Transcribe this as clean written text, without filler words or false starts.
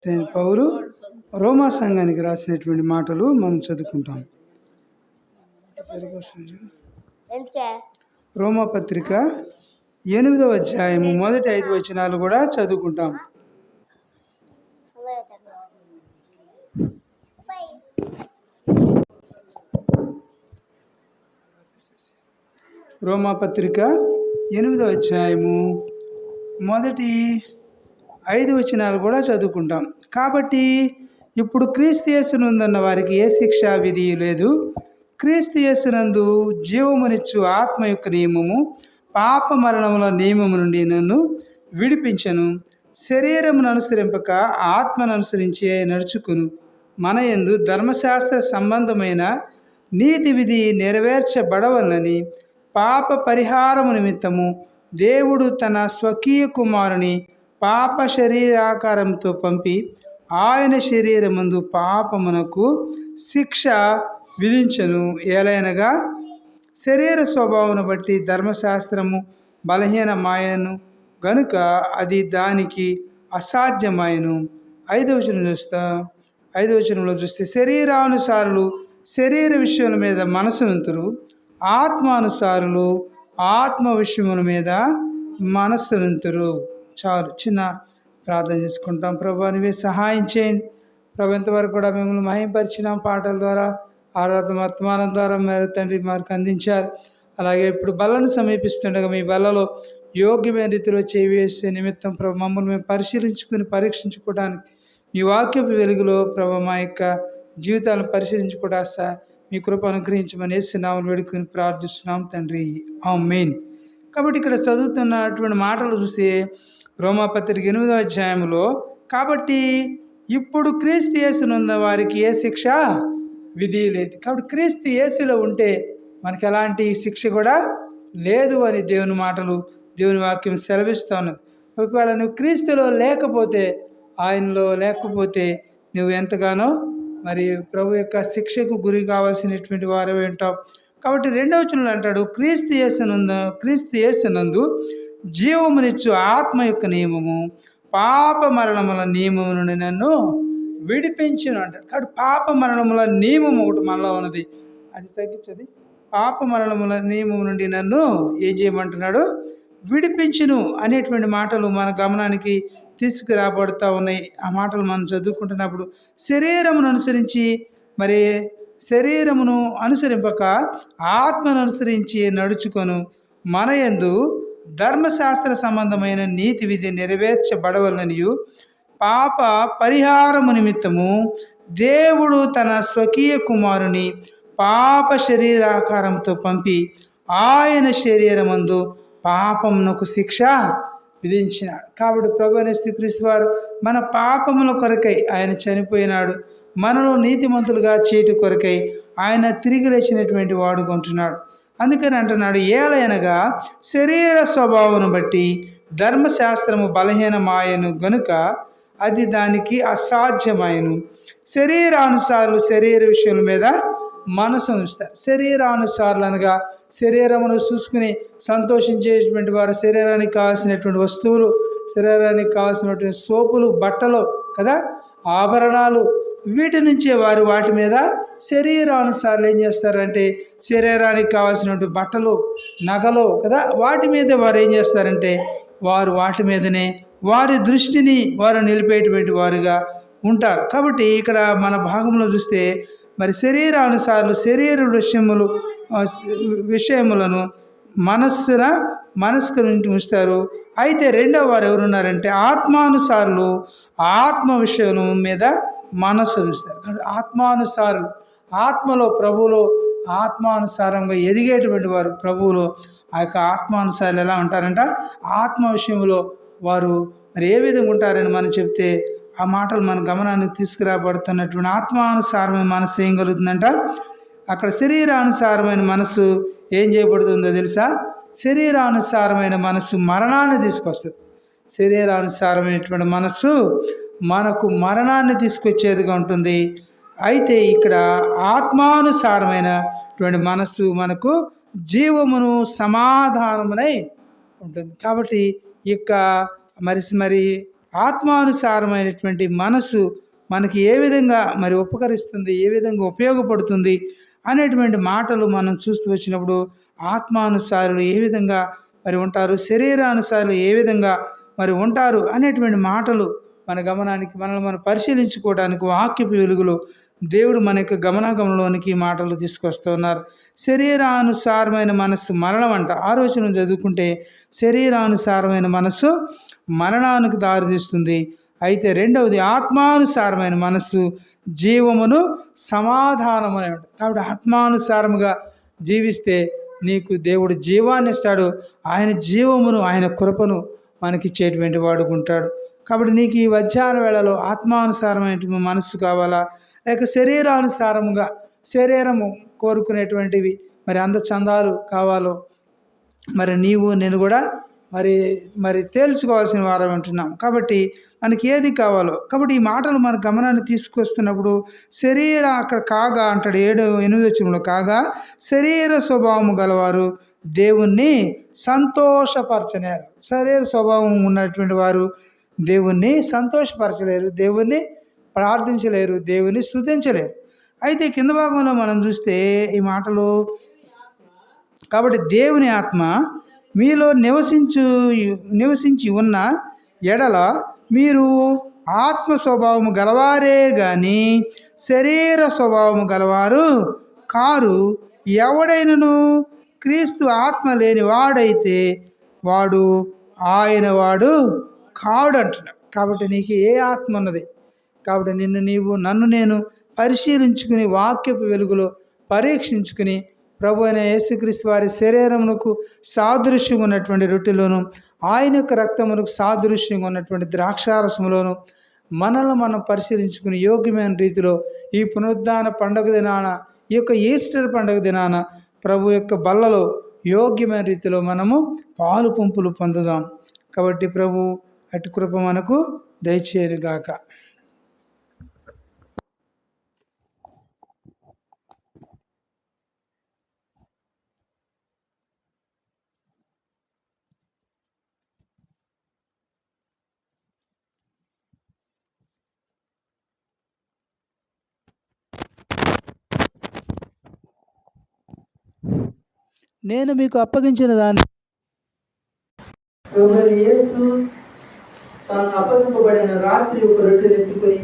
పౌలు రోమా సంఘానికి రాసినటువంటి మాటలు మనం చదువుకుంటాం. రోమా పత్రిక 8వ అధ్యాయము మొదటి 5 వచనాలు కూడా చదువుకుంటాం. రోమా పత్రిక 8వ అధ్యాయము మొదటి 5 వచనాలు కూడా చదువుకుంటాం. కాబట్టి ఇప్పుడు క్రీస్తు యేసునందున్న వారికి ఏ శిక్షా విధి లేదు. క్రీస్తు యేసునందు జీవమునిచ్చు ఆత్మ యొక్క నియమము పాప మరణముల నియమము నుండి నన్ను విడిపించను. శరీరమును అనుసరింపక ఆత్మను అనుసరించే నడుచుకును మన యందు ధర్మశాస్త్ర సంబంధమైన నీతి విధి నెరవేర్చబడవలనని పాప పరిహారము నిమిత్తము దేవుడు తన స్వకీయ కుమారుని పాప శరీరాకారంతో పంపి ఆయన శరీరమందు పాపమునకు శిక్ష విధించను. ఏలైనగా శరీర స్వభావమును బట్టి ధర్మశాస్త్రము బలహీనమాయను గనుక అది దానికి అసాధ్యమాయను. 5వ వచనంలో చూస్తే శరీరానుసారులు శరీర విషయముల మీద మనసునంతురు, ఆత్మానుసారులు ఆత్మ విషయముల మీద మనస్సునంతురు. చాలు, చిన్న ప్రార్థన చేసుకుంటాం. ప్రభు నీవే సహాయం చేయండి. ప్రభు ఎంతవరకు కూడా మిమ్మల్ని మహింపరిచిన పాటల ద్వారా ఆరాధన వర్తమానం ద్వారా మీరు తండ్రి మాకు అందించారు. అలాగే ఇప్పుడు బల్లను సమీపిస్తుండగా మీ బల్లలో యోగ్యమైన రీతిలో చేవేసే నిమిత్తం ప్రభు మమ్మల్ని మేము పరిశీలించుకుని పరీక్షించుకోవడానికి మీ వాక్యపు వెలుగులో ప్రభు మా యొక్క జీవితాలను పరిశీలించుకోవడా మీ కృప అనుగ్రహించమని యేసునామమున వేడుకొని ప్రార్థిస్తున్నాం తండ్రి, ఆమేన్. కాబట్టి ఇక్కడ చదువుతున్నటువంటి మాటలు చూస్తే రోమాపత్రిక 8వ అధ్యాయంలో కాబట్టి ఇప్పుడు క్రీస్తు యేసునందు వారికి ఏ శిక్ష విధి లేదు. కాబట్టి క్రీస్తు యేసులో ఉంటే మనకి ఎలాంటి శిక్ష కూడా లేదు అని దేవుని మాటలు దేవుని వాక్యం సెలవిస్తూ ఉన్నది. ఒకవేళ నువ్వు క్రీస్తులో లేకపోతే, ఆయనలో లేకపోతే నువ్వు ఎంతగానో మరి ప్రభు యొక్క శిక్షకు గురి కావాల్సినటువంటి వారు వింటావు. కాబట్టి 2వ వచనంలో అంటాడు, క్రీస్తు యేసునందు జీవమునిచ్చు ఆత్మ యొక్క నియమము పాప మరణముల నియమము నుండి నన్ను విడిపించును అంటాడు. కాబట్టి పాప మరణముల నియమం ఒకటి మనలో ఉన్నది, అది తగ్గించది. పాప మరణముల నియమం నుండి నన్ను ఏం చేయమంటున్నాడు, విడిపించును అనేటువంటి మాటలు మన గమనానికి తీసుకురాబడుతూ ఉన్నాయి. ఆ మాటలు మనం చదువుకుంటున్నప్పుడు శరీరమును అనుసరించి మరి శరీరమును అనుసరింపక ఆత్మను అనుసరించి నడుచుకొను మన యందు ధర్మశాస్త్ర సంబంధమైన నీతి విధి నెరవేర్చబడవలననియు పాప పరిహారము నిమిత్తము దేవుడు తన స్వకీయ కుమారుని పాప శరీరాకారంతో పంపి ఆయన శరీరమందు పాపమునకు శిక్ష విధించినాడు. కాబట్టి ప్రభువైన యేసుక్రీస్తు వారు మన పాపముల కొరకై ఆయన చనిపోయినాడు. మనలో నీతిమంతులుగా చేయటి కొరకై ఆయన తిరిగి లేచినటువంటి వాడుకుంటున్నాడు. అందుకని అంటున్నాడు, ఏలైనగా శరీర స్వభావం బట్టి ధర్మశాస్త్రము బలహీనమాయను గనుక అది దానికి అసాధ్యమాయను. శరీరానుసారులు శరీర విషయాల మీద మనసు ఉంచుతారు. శరీరానుసారులు అనగా శరీరమును చూసుకుని సంతోషించేటువంటి వారు, శరీరానికి కావాల్సినటువంటి వస్తువులు, శరీరానికి కావాల్సినటువంటి సోపులు, బట్టలు కదా, ఆభరణాలు, వీటి నుంచే వారు వాటి మీద శరీరానుసారులు ఏం చేస్తారంటే శరీరానికి కావాల్సినటువంటి బట్టలు, నగలు కదా, వాటి మీద వారు ఏం చేస్తారంటే వారు వాటి మీదనే వారి దృష్టిని వారు నిలిపేటువంటి వారుగా ఉంటారు. కాబట్టి ఇక్కడ మన భాగంలో చూస్తే మరి శరీరానుసారులు శరీర విషయములను మనస్సుకు ఉంచుతారు. అయితే రెండవ వారు ఎవరున్నారంటే ఆత్మానుసారులు ఆత్మ విషయం మీద మనస్సు ఉంచుతారు. ఆత్మానుసారులు ఆత్మలో ప్రభువులో ఆత్మానుసారంగా ఎదిగేటువంటి వారు ప్రభువులో ఆ యొక్క ఆత్మానుసారులు ఎలా ఉంటారంట, ఆత్మ విషయంలో వారు మరి ఏ విధంగా ఉంటారని మనం చెప్తే ఆ మాటలు మన గమనానికి తీసుకురాబడుతున్నటువంటి ఆత్మానుసారమైన మనస్సు ఏం కలుగుతుందంట, అక్కడ శరీరానుసారమైన మనస్సు ఏం చేయబడుతుందో తెలుసా, శరీరానుసారమైన మనస్సు మరణాన్ని తీసుకొస్తుంది. శరీరానుసారమైనటువంటి మనస్సు మనకు మరణాన్ని తీసుకొచ్చేదిగా ఉంటుంది. అయితే ఇక్కడ ఆత్మానుసారమైనటువంటి మనస్సు మనకు జీవమును సమాధానమునై ఉంటుంది. కాబట్టి ఇక మరి ఆత్మానుసారమైనటువంటి మనసు మనకి ఏ విధంగా మరి ఉపకరిస్తుంది, ఏ విధంగా ఉపయోగపడుతుంది అనేటువంటి మాటలు మనం చూస్తూ వచ్చినప్పుడు ఆత్మానుసారులు ఏ విధంగా మరి ఉంటారు, శరీరానుసారులు ఏ విధంగా మరి ఉంటారు అనేటువంటి మాటలు మన గమనానికి, మనల్ని మనం పరిశీలించుకోవడానికి వాక్యపు వెలుగులో దేవుడు మన యొక్క గమనాగమనంలోనికి మాటలు తీసుకొస్తూ ఉన్నారు. శరీరానుసారమైన మనస్సు మరణం అంట. ఆలోచన చదువుకుంటే శరీరానుసారమైన మనస్సు మరణానికి దారితీస్తుంది. అయితే రెండవది ఆత్మానుసారమైన మనస్సు జీవమును సమాధానము అని ఉంటుంది. కాబట్టి ఆత్మానుసారముగా జీవిస్తే నీకు దేవుడు జీవాన్ని ఇస్తాడు. ఆయన జీవమును, ఆయన కృపను మనకిచ్చేటువంటి వాడుకుంటాడు. కాబట్టి నీకు ఈ మధ్యాహ్న వేళలో ఆత్మానుసారమైనటువంటి మనస్సు కావాలా, లేక శరీరానుసారముగా శరీరము కోరుకునేటువంటివి మరి అందచందాలు కావాలో మరి నీవు నేను కూడా మరి మరి తేల్చుకోవాల్సిన వారం అంటున్నాం. కాబట్టి మనకి ఏది కావాలో, కాబట్టి ఈ మాటలు మన గమనాన్ని తీసుకొస్తున్నప్పుడు అక్కడ కాగా అంటాడు 7-8 వచనంలో, కాగా శరీర స్వభావము గలవారు దేవుణ్ణి సంతోషపరచలేరు. శరీర స్వభావం ఉన్నటువంటి వారు దేవుణ్ణి సంతోషపరచలేరు, దేవుణ్ణి ప్రార్థించలేరు, దేవుణ్ణి స్తుతించలేరు. అయితే కింద భాగంలో మనం చూస్తే ఈ మాటలు, కాబట్టి దేవుని ఆత్మ మీలో నివసించి ఉన్న ఎడల మీరు ఆత్మ స్వభావము గలవారే గాని శరీర స్వభావము గలవారు కారు. ఎవడైనను క్రీస్తు ఆత్మ లేని వాడైతే వాడు వాడు కాడు అంటున్నాడు. కాబట్టి నీకు ఏ ఆత్మ ఉన్నది? కాబట్టి నన్ను నేను పరిశీలించుకుని వాక్యపు వెలుగులో పరీక్షించుకుని ప్రభు అయిన యేసుక్రీస్తు వారి శరీరమునకు సాదృశ్యంగా ఉన్నటువంటి రొట్టెలోను, ఆయన యొక్క రక్తమునకు సాదృశ్యంగా ఉన్నటువంటి ద్రాక్షారసములోను మనల్ని మనం పరిశీలించుకుని యోగ్యమైన రీతిలో ఈ పునరుద్ధాన పండుగ దినాన, ఈ యొక్క ఈస్టర్ పండుగ దినాన ప్రభు యొక్క బల్లలో యోగ్యమైన రీతిలో మనము పాలు పంపులు పొందుదాం. కాబట్టి ప్రభు అటు కృప మనకు దయచేయుగాక. నేను మీకు అప్పగించిన దాన్ని యేసు తాను అప్పగింపబడిన రాత్రి ఒక రొట్టెలు ఎత్తుకొని